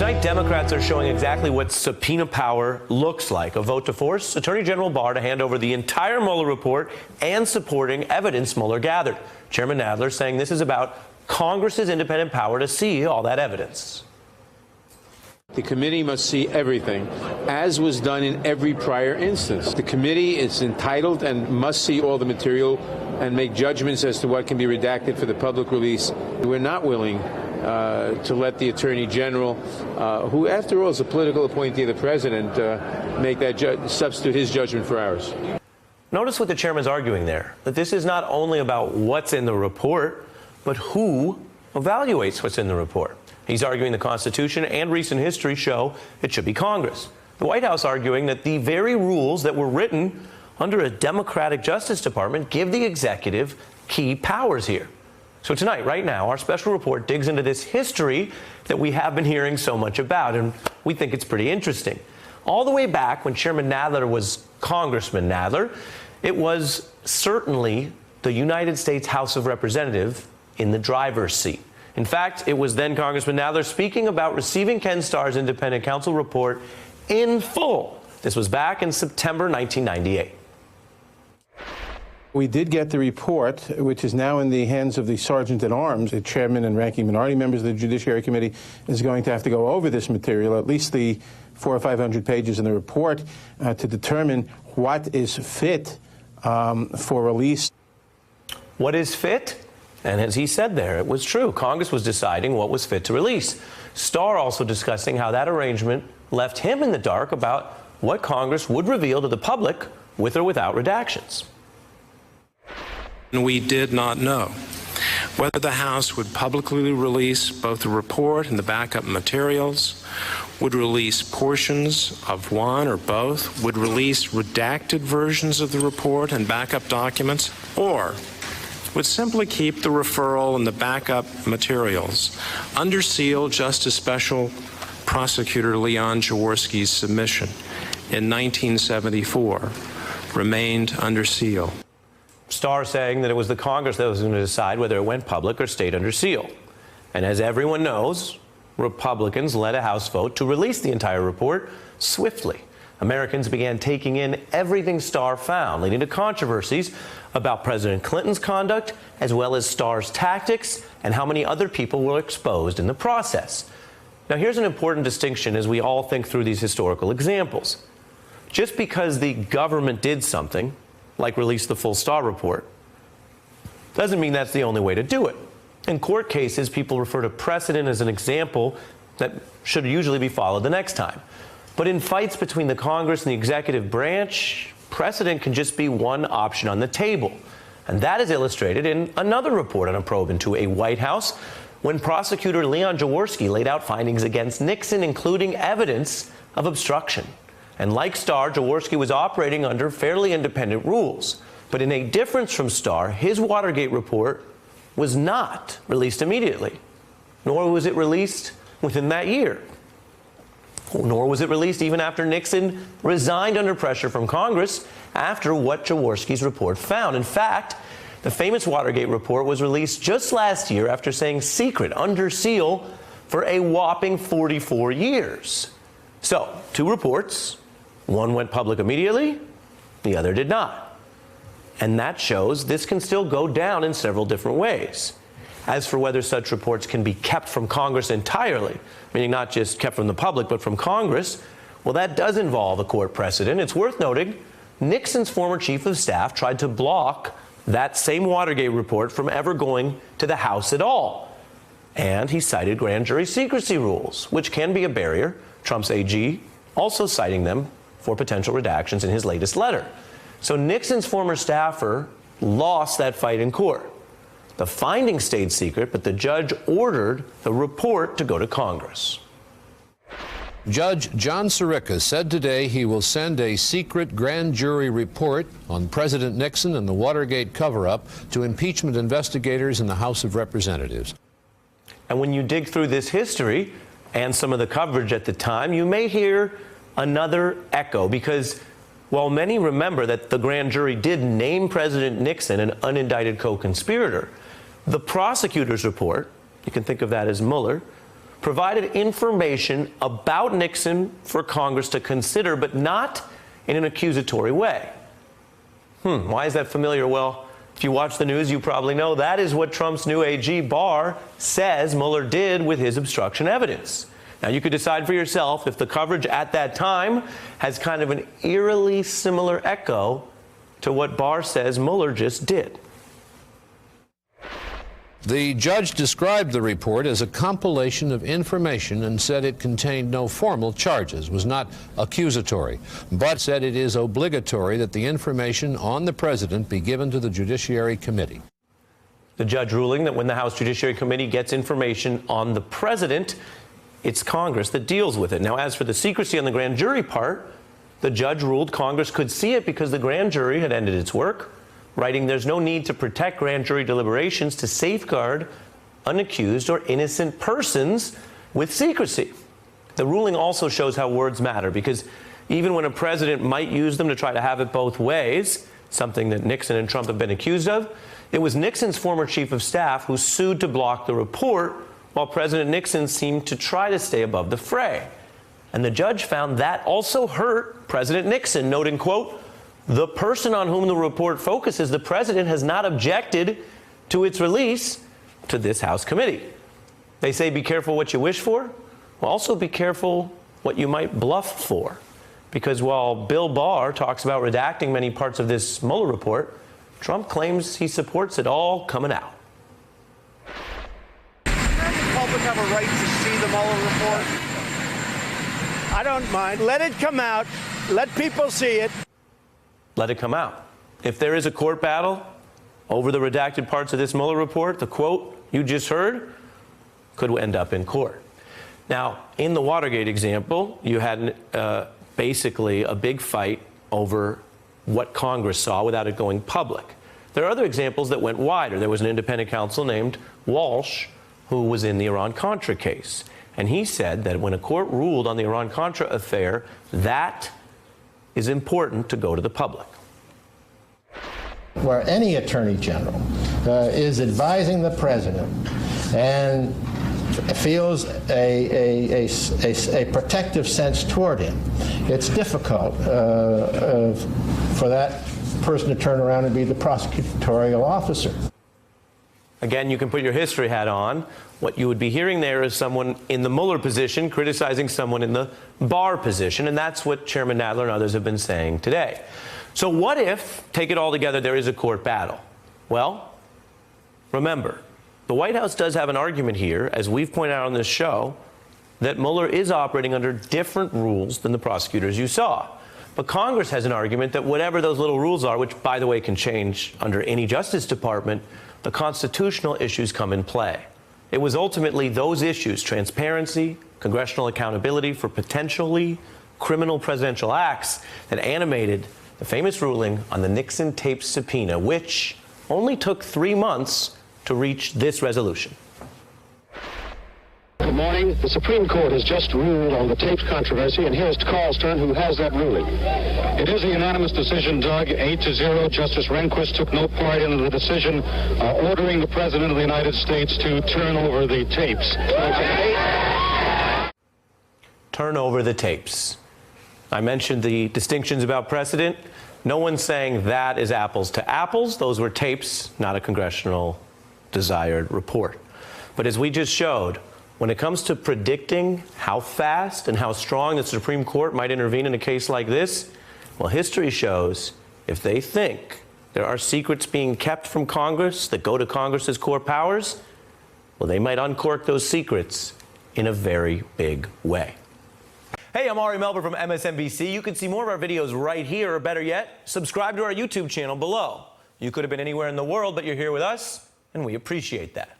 Tonight, Democrats are showing exactly what subpoena power looks like. A vote to force Attorney General Barr to hand over the entire Mueller report and supporting evidence Mueller gathered. Chairman Nadler saying this is about Congress's independent power to see all that evidence. The committee must see everything, as was done in every prior instance. The committee is entitled and must see all the material and make judgments as to what can be redacted for the public release. We're not willing to let the Attorney General, who after all is a political appointee of the President, make that substitute his judgment for ours. Notice what the chairman's arguing there, that this is not only about what's in the report, but who evaluates what's in the report. He's arguing the Constitution and recent history show it should be Congress. The White House arguing that the very rules that were written under a Democratic Justice Department give the executive key powers here. So tonight, right now, our special report digs into this history that we have been hearing so much about, and we think it's pretty interesting. All the way back when Chairman Nadler was Congressman Nadler, it was certainly the United States House of Representatives in the driver's seat. In fact, it was then Congressman Nadler speaking about receiving Ken Starr's independent counsel report in full. This was back in September 1998. We did get the report, which is now in the hands of the Sergeant at Arms. The chairman and ranking minority members of the Judiciary Committee is going to have to go over this material, at least the 400 or 500 pages in the report, to determine what is fit for release. What is fit? And as he said there, it was true. Congress was deciding what was fit to release. Starr also discussing how that arrangement left him in the dark about what Congress would reveal to the public with or without redactions. We did not know whether the House would publicly release both the report and the backup materials, would release portions of one or both, would release redacted versions of the report and backup documents, or would simply keep the referral and the backup materials under seal, just as Special Prosecutor Leon Jaworski's submission in 1974 remained under seal. Starr saying that it was the Congress that was going to decide whether it went public or stayed under seal. And as everyone knows, Republicans led a House vote to release the entire report swiftly. Americans began taking in everything Starr found, leading to controversies about President Clinton's conduct, as well as Starr's tactics and how many other people were exposed in the process. Now, here's an important distinction as we all think through these historical examples. Just because the government did something, like release the full Starr report, doesn't mean that's the only way to do it. In court cases, people refer to precedent as an example that should usually be followed the next time. But in fights between the Congress and the executive branch, precedent can just be one option on the table. And that is illustrated in another report on a probe into a White House when prosecutor Leon Jaworski laid out findings against Nixon, including evidence of obstruction. And like Starr, Jaworski was operating under fairly independent rules. But in a difference from Starr, his Watergate report was not released immediately, nor was it released within that year. Nor was it released even after Nixon resigned under pressure from Congress after what Jaworski's report found. In fact, the famous Watergate report was released just last year after saying secret, under seal, for a whopping 44 years. So, two reports. One went public immediately, the other did not. And that shows this can still go down in several different ways. As for whether such reports can be kept from Congress entirely, meaning not just kept from the public, but from Congress, well, that does involve a court precedent. It's worth noting Nixon's former chief of staff tried to block that same Watergate report from ever going to the House at all. And he cited grand jury secrecy rules, which can be a barrier. Trump's AG also citing them for potential redactions in his latest letter. So Nixon's former staffer lost that fight in court. The findings stayed secret, but the judge ordered the report to go to Congress. Judge John Sirica said today he will send a secret grand jury report on President Nixon and the Watergate cover-up to impeachment investigators in the House of Representatives. And when you dig through this history and some of the coverage at the time, you may hear another echo, because while many remember that the grand jury did name President Nixon an unindicted co-conspirator, the prosecutor's report, you can think of that as Mueller, provided information about Nixon for Congress to consider, but not in an accusatory way. Why is that familiar? Well, if you watch the news, you probably know that is what Trump's new AG Barr says Mueller did with his obstruction evidence. Now, you could decide for yourself if the coverage at that time has kind of an eerily similar echo to what Barr says Mueller just did. The judge described the report as a compilation of information and said it contained no formal charges, was not accusatory, but said it is obligatory that the information on the president be given to the Judiciary Committee. The judge ruling that when the House Judiciary Committee gets information on the president, it's Congress that deals with it. Now, as for the secrecy on the grand jury part, the judge ruled Congress could see it because the grand jury had ended its work, writing there's no need to protect grand jury deliberations to safeguard unaccused or innocent persons with secrecy. The ruling also shows how words matter, because even when a president might use them to try to have it both ways, something that Nixon and Trump have been accused of, it was Nixon's former chief of staff who sued to block the report, while President Nixon seemed to try to stay above the fray. And the judge found that also hurt President Nixon, noting, quote, "The person on whom the report focuses, the president, has not objected to its release to this House committee." They say be careful what you wish for. Well, also be careful what you might bluff for. Because while Bill Barr talks about redacting many parts of this Mueller report, Trump claims he supports it all coming out. Does the public have a right to see the Mueller report? I don't mind. Let it come out. Let people see it. Let it come out. If there is a court battle over the redacted parts of this Mueller report, the quote you just heard could end up in court. Now, in the Watergate example, you had basically a big fight over what Congress saw without it going public. There are other examples that went wider. There was an independent counsel named Walsh who was in the Iran-Contra case. And he said that when a court ruled on the Iran-Contra affair, that is important to go to the public. Where any attorney general is advising the president and feels a protective sense toward him, it's difficult for that person to turn around and be the prosecutorial officer. Again, you can put your history hat on. What you would be hearing there is someone in the Mueller position criticizing someone in the Barr position, and that's what Chairman Nadler and others have been saying today. So what if, take it all together, there is a court battle? Well, remember, the White House does have an argument here, as we've pointed out on this show, that Mueller is operating under different rules than the prosecutors you saw. But Congress has an argument that whatever those little rules are, which, by the way, can change under any Justice Department, the constitutional issues come in play. It was ultimately those issues, transparency, congressional accountability for potentially criminal presidential acts, that animated the famous ruling on the Nixon tapes subpoena, which only took 3 months to reach this resolution. Good morning. The Supreme Court has just ruled on the tapes controversy, and here's Carl Stern, who has that ruling. It is a unanimous decision, Doug, 8-0. Justice Rehnquist took no part in the decision ordering the President of the United States to turn over the tapes. Turn over the tapes. I mentioned the distinctions about precedent. No one's saying that is apples to apples. Those were tapes, not a congressional desired report. But as we just showed, when it comes to predicting how fast and how strong the Supreme Court might intervene in a case like this, well, history shows if they think there are secrets being kept from Congress that go to Congress's core powers, well, they might uncork those secrets in a very big way. Hey, I'm Ari Melber from MSNBC. You can see more of our videos right here, or better yet, subscribe to our YouTube channel below. You could have been anywhere in the world, but you're here with us, and we appreciate that.